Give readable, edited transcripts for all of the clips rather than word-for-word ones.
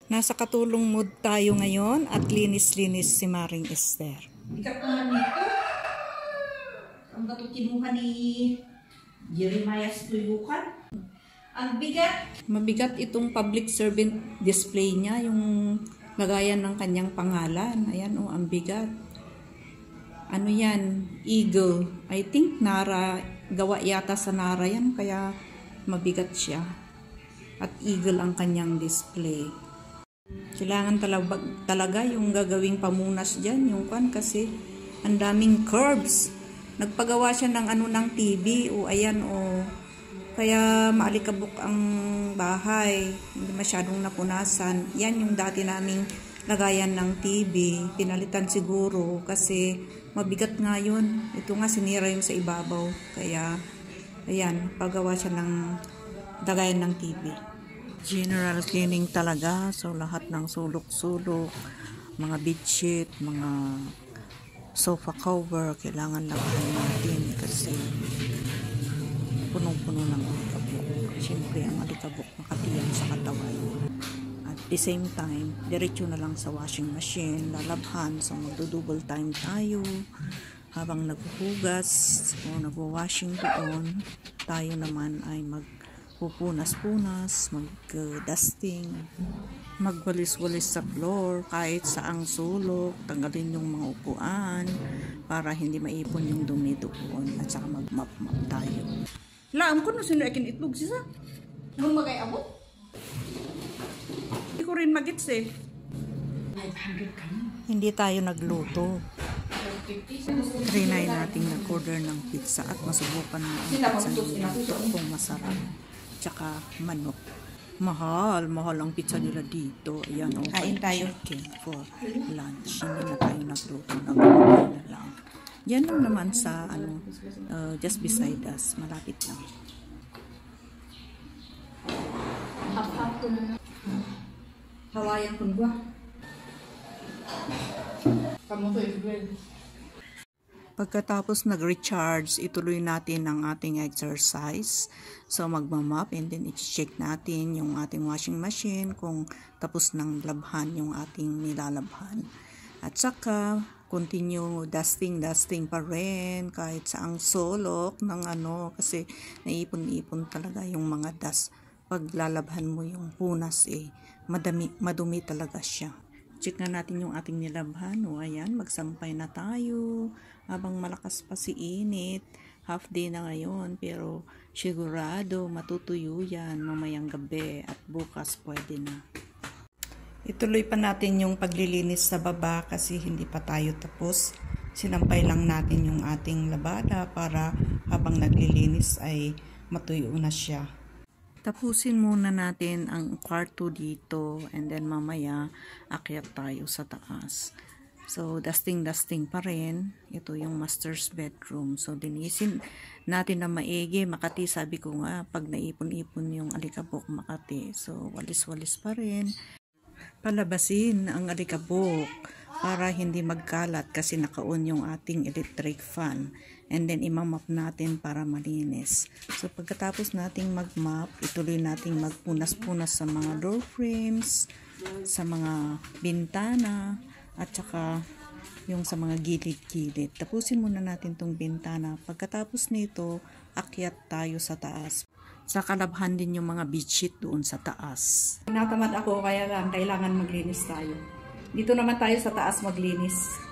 Nasa katulong mood tayo ngayon at linis-linis si Maring Esther. Bigat naman nito. Ang bato kinuha ni Jeremiah Tuyukan. Ang bigat. Mabigat itong public servant display niya, yung lagayan ng kanyang pangalan. Ayan o, ang bigat. Ano yan? Eagle. I think Nara, gawa yata sa Nara yan, kaya mabigat siya. At eagle ang kanyang display. Kailangan talaga yung gagawing pamunas dyan, yung kan, kasi ang daming curves. Nagpagawa siya ng ng TV, o ayan o. Kaya maalikabok ang bahay, hindi masyadong napunasan. Yan yung dati naming lagayan ng TV, pinalitan siguro kasi mabigat nga yun. Ito nga sinira yung sa ibabaw, kaya ayan, pagawa siya ng lagayan ng TV. General cleaning talaga, so lahat ng sulok-sulok, mga bedsheet, mga sofa cover, kailangan lagayan natin kasi punong-puno ng alikabok. Siyempre, ang alikabok makatiyan sa katawan. At the same time, diretso na lang sa washing machine, lalabhan, so magdo-double time tayo habang naghuhugas o nagwa-washing doon. Tayo naman ay magpupunas-punas, mag-dusting, magwalis-walis sa floor, kahit saang sulok, tanggalin yung mga upuan para hindi maipon yung dumi doon, at saka mag-mop-mop tayo. Laam ko no sino akin itlog siya. Nung magay-abot? Hindi ko rin magits eh. 500 kami. Hindi tayo nagluto. Trinay nating nag-order ng pizza at masubukan mo ang pizza nila kung masarap. Tsaka manok. Mahal ang pizza nila dito. Ayan, okay. Kain tayo. For lunch. Hindi na tayo nagluto. Nag-order na lang. Yan lang naman sa just beside us. Malapit lang. Hawayan kun gua. Kamu to Pagkatapos nag-recharge, ituloy natin ang ating exercise. So magmamap and then i-check natin yung ating washing machine kung tapos ng labhan yung ating nilalabhan. At saka continue dusting pa rin kahit saang sulok ng kasi naipon-ipon talaga yung mga dust. Pag lalabhan mo yung punas madumi talaga siya. Check na natin yung ating nilabhan. O ayan, magsampay na tayo habang malakas pa si init. Half day na ngayon, pero sigurado matutuyo yan mamayang gabi at bukas pwede na. Ituloy pa natin yung paglilinis sa baba kasi hindi pa tayo tapos. Sinampay lang natin yung ating labada para habang naglilinis ay matuyo na siya. Tapusin muna natin ang kwarto dito and then mamaya akyat tayo sa taas. So dusting pa rin. Ito yung master's bedroom. So dinisin natin na maigi. Makati, sabi ko nga, pag naipon-ipon yung alikabok makati. So walis-walis pa rin. Palabasin ang alikabok para hindi magkalat kasi naka-on yung ating electric fan. And then imamap natin para malinis. So pagkatapos nating mag-map, ituloy nating magpunas-punas sa mga door frames, sa mga bintana, at saka yung sa mga gilid-gilid. Tapusin muna natin tong bintana. Pagkatapos nito, akyat tayo sa taas. Sa kalabhan din yung mga bedsheet doon sa taas. Natamad ako kaya lang kailangan maglinis tayo. Dito naman tayo sa taas maglinis.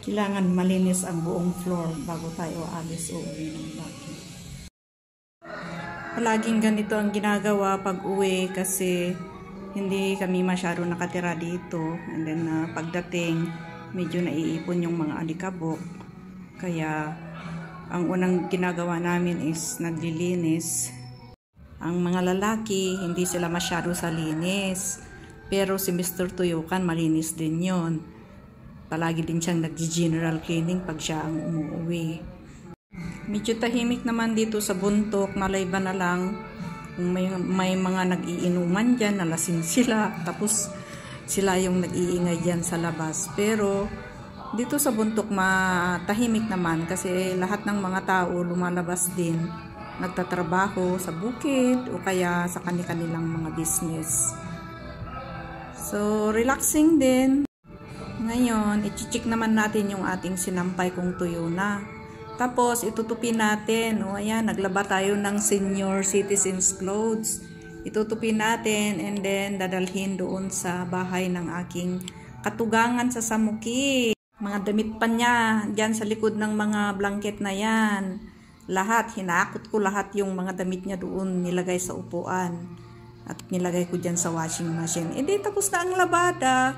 Kailangan malinis ang buong floor bago tayo alis o uwi ng bahay. Palaging ganito ang ginagawa pag uwi kasi hindi kami masyado nakatira dito. And then pagdating, medyo naiipon yung mga alikabok. Kaya ang unang ginagawa namin is naglilinis. Ang mga lalaki, hindi sila masyado sa linis. Pero si Mr. Tuyukan, malinis din yon. Palagi din siyang nag-general cleaning pag siya ang umuwi. Medyo tahimik naman dito sa bundok, malay ba na lang kung may mga nag-iinuman dyan, nalasing sila, tapos sila yung nag-iingay dyan sa labas. Pero dito sa bundok matahimik naman kasi lahat ng mga tao lumalabas din, nagtatrabaho sa bukid o kaya sa kanilang mga business. So, relaxing din. Ngayon, i-check naman natin yung ating sinampay kung tuyo na. Tapos, itutupin natin. O, ayan, naglaba tayo ng senior citizens clothes. Itutupin natin and then dadalhin doon sa bahay ng aking katugangan sa Samuki. Mga damit pa niya, dyan sa likod ng mga blanket na yan. Lahat, hinakot ko lahat yung mga damit niya doon, nilagay sa upuan. At nilagay ko dyan sa washing machine. E di, tapos na ang labada.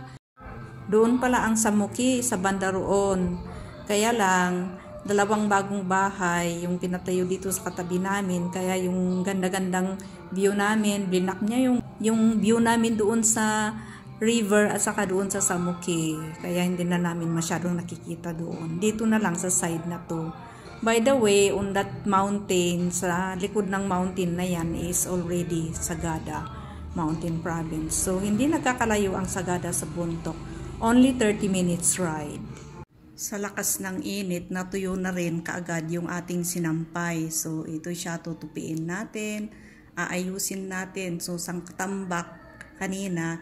Doon pala ang Samuki, sa banda roon. Kaya lang, dalawang bagong bahay yung pinatayo dito sa katabi namin, kaya yung ganda-gandang view namin, blinak niya yung view namin doon sa river at saka doon sa Samuki, kaya hindi na namin masyadong nakikita doon. Dito na lang sa side na to. By the way, on that mountain, sa likod ng mountain na yan is already Sagada Mountain Province. So hindi nagkakalayo ang Sagada sa bundok, only 30 minutes ride. Sa lakas ng init, natuyo na rin kaagad yung ating sinampay. So, ito siya, tutupiin natin, aayusin natin. So, sangkatambak kanina,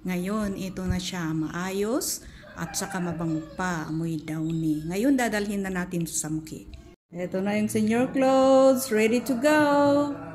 ngayon, ito na siya, maayos, at saka mabango pa, amoy downy. Ngayon, dadalhin na natin sa Samuki. Ito na yung senior clothes, ready to go!